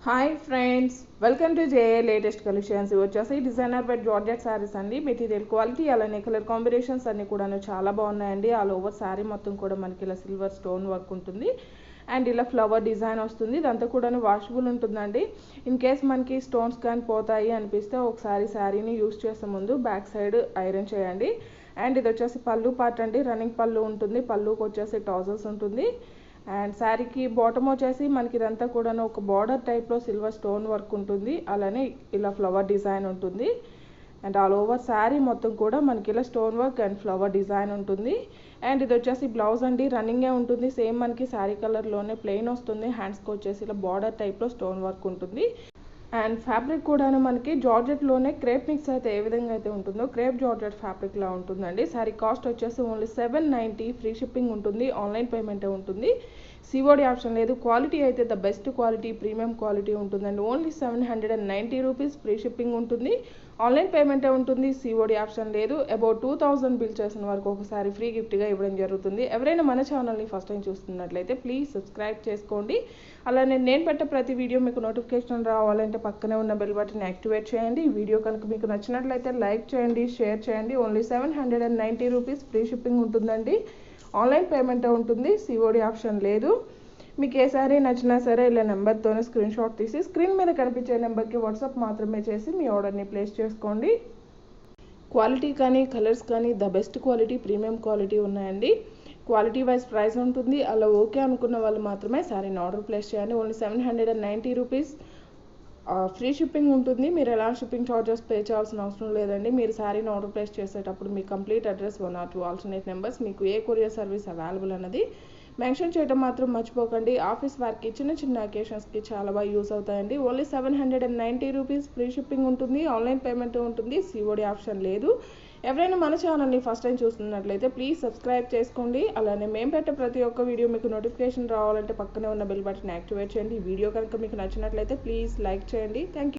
Hi friends, welcome to J latest collections. ఇవి వచ్చేసి designer by georgette saris అండి. Material quality అలానే కలర్ కాంబినేషన్స్ అన్నీ కూడా చాలా బాగున్నాయండి. ఆల్ ఓవర్ శారీ మొత్తం కూడా మనకి ఇలా సిల్వర్ స్టోన్ వర్క్ ఉంటుంది అండ్ ఇలా ఫ్లవర్ డిజైన్ వస్తుంది. ఇదంతా కూడా వాషబుల్ ఉంటుందండి. ఇన్ కేస్ మనకి స్టోన్స్ కానీ పోతాయి అనిపిస్తే ఒకసారి శారీని యూస్ చేసే ముందు బ్యాక్ సైడ్ ఐరన్ చేయండి. అండ్ ఇది వచ్చేసి పళ్ళు పార్ట్ అండి. రన్నింగ్ పళ్ళు ఉంటుంది. పళ్ళుకి వచ్చేసి ట్రౌజర్స్ ఉంటుంది. అండ్ శారీకి బాటమ్ వచ్చేసి మనకి ఇదంతా కూడా ఒక బార్డర్ టైప్లో సిల్వర్ స్టోన్ వర్క్ ఉంటుంది. అలానే ఇలా ఫ్లవర్ డిజైన్ ఉంటుంది. అండ్ ఆల్ ఓవర్ శారీ మొత్తం కూడా మనకి ఇలా stone work and flower design ఉంటుంది. అండ్ ఇది వచ్చేసి బ్లౌజ్ అండి, రన్నింగే ఉంటుంది. సేమ్ మనకి శారీ కలర్లోనే ప్లెయిన్ వస్తుంది. హ్యాండ్స్కి వచ్చేసి ఇలా బార్డర్ టైప్లో స్టోన్ వర్క్ ఉంటుంది. అండ్ ఫ్యాబ్రిక్ కూడా మనకి జార్జెట్లోనే క్రేప్ మిక్స్ అయితే ఏ విధంగా అయితే ఉంటుందో క్రేప్ జార్జెట్ ఫ్యాబ్రిక్లా ఉంటుందండి. శారీ కాస్ట్ వచ్చేసి ఓన్లీ 790, ఫ్రీ షిప్పింగ్ ఉంటుంది. ఆన్లైన్ పేమెంటే ఉంటుంది. సిఓడి ఆప్షన్ లేదు. క్వాలిటీ అయితే the best quality, premium quality ఉంటుందండి. ఓన్లీ 790 రూపీస్, ఫ్రీ షిప్పింగ్ ఉంటుంది. ఆన్లైన్ పేమెంటే ఉంటుంది. సిఓడి ఆప్షన్ లేదు. అబౌట్ 2000 బిల్ చేసిన వరకు ఒకసారి ఫ్రీ గిఫ్ట్గా ఇవ్వడం జరుగుతుంది. ఎవరైనా మన ఛానల్ని ఫస్ట్ టైం చూస్తున్నట్లయితే ప్లీజ్ సబ్స్క్రైబ్ చేసుకోండి. అలానే నేను పెట్టే ప్రతి వీడియో మీకు నోటిఫికేషన్ రావాలంటే పక్కనే ఉన్న బెల్ బటన్ యాక్టివేట్ చేయండి. ఈ వీడియో కనుక మీకు నచ్చినట్లయితే లైక్ చేయండి, షేర్ చేయండి. ఓన్లీ 790 రూపీస్, ఫ్రీ షిప్పింగ్ ఉంటుందండి. ఆన్లైన్ పేమెంటే ఉంటుంది. సిఓడి ఆప్షన్ లేదు. మీకు ఏ సారీ నచ్చినా సరే ఇలా నెంబర్తోనే స్క్రీన్ షాట్ తీసి స్క్రీన్ మీద కనిపించే నెంబర్కి వాట్సాప్ మాత్రమే చేసి మీ ఆర్డర్ని ప్లేస్ చేసుకోండి. క్వాలిటీ కానీ కలర్స్ కానీ the best quality, premium quality ఉన్నాయండి. క్వాలిటీ వైజ్ ప్రైస్ ఉంటుంది. అలా ఓకే అనుకున్న వాళ్ళు మాత్రమే శారీని ఆర్డర్ ప్లేస్ చేయండి. ఓన్లీ 790 రూపీస్, ఫ్రీ షిప్పింగ్ ఉంటుంది. మీరు ఎలా షిప్పింగ్ ఛార్జెస్ పే చేయాల్సిన అవసరం లేదండి. మీరు శారీని ఆర్డర్ ప్లేస్ చేసేటప్పుడు మీ complete address 1 or 2 alternate numbers, మీకు ఏ కొరియర్ సర్వీస్ అవైలబుల్ అన్నది మెన్షన్ చేయడం మాత్రం మర్చిపోకండి. ఆఫీస్ వారికి చిన్న చిన్న అకేషన్స్కి చాలా బాగా యూస్ అవుతాయండి. ఓన్లీ 790 రూపీస్, ఫ్రీ షిప్పింగ్ ఉంటుంది. ఆన్లైన్ పేమెంట్ ఉంటుంది. సిఓడి ఆప్షన్ లేదు. ఎవరైనా మన ఛానల్ని ఫస్ట్ టైం చూస్తున్నట్లయితే ప్లీజ్ సబ్స్క్రైబ్ చేసుకోండి. అలానే మేము పెట్టే ప్రతి ఒక్క వీడియో మీకు నోటిఫికేషన్ రావాలంటే పక్కనే ఉన్న బెల్ బటన్ యాక్టివేట్ చేయండి. ఈ వీడియో కనుక మీకు నచ్చినట్లయితే ప్లీజ్ లైక్ చేయండి. Thank you.